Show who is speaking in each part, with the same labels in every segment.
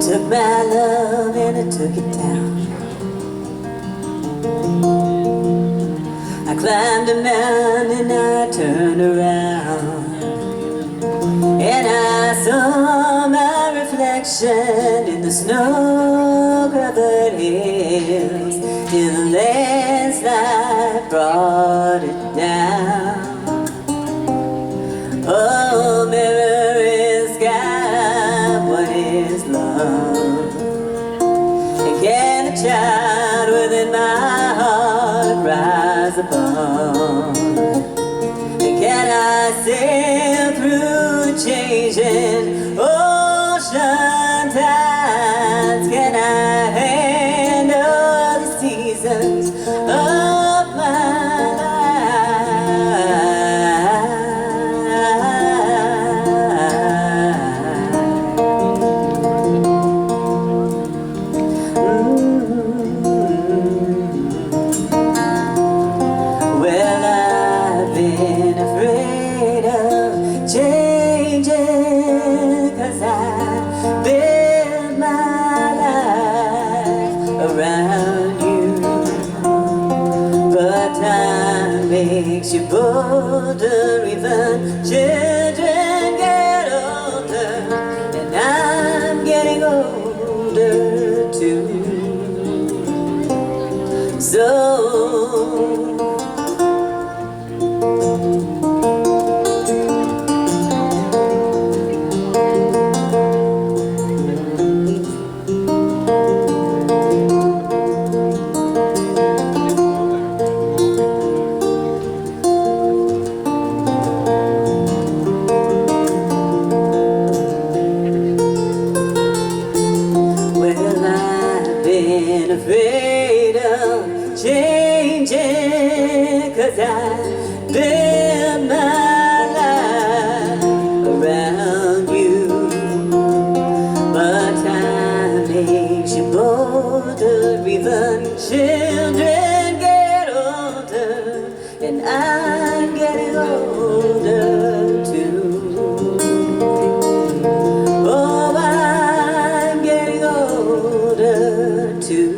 Speaker 1: Took my love and I took it down. I climbed a mountain and I turned around, and I saw my reflection in the snow-covered hills, till the landslide brought it down. Oh, mirror in sky, what is love? And can a child within my heart rise above? And can I sail through the changing ocean tides? Can I handle the seasons of my Well, I've been afraid of changing, 'cause I built my life around you. But time makes you bolder, even children get older, and I'm getting older too. So been afraid of changing, 'cause I built my life around you. But time makes you bolder, even children get older, and I'm getting older too. Oh, I'm getting older too.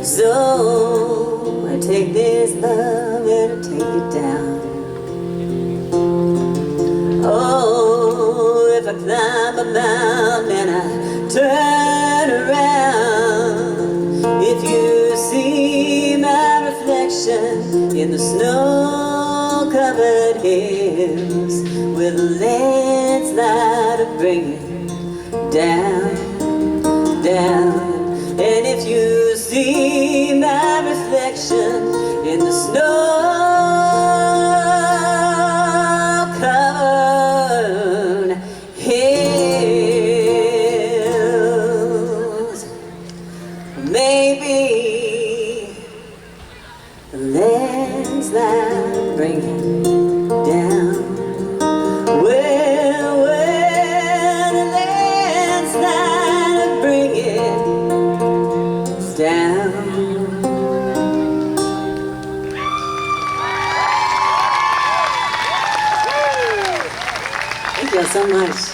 Speaker 1: So I take this love and I take it down. Oh, if I climb a mountain and I turn around, if you see my reflection in the snow-covered hills, with a landslide to bring it down, down. And if you see my reflection in the snow-covered hills, maybe the landslide bring it down. Well, the landslide bring it down. Thank you so much.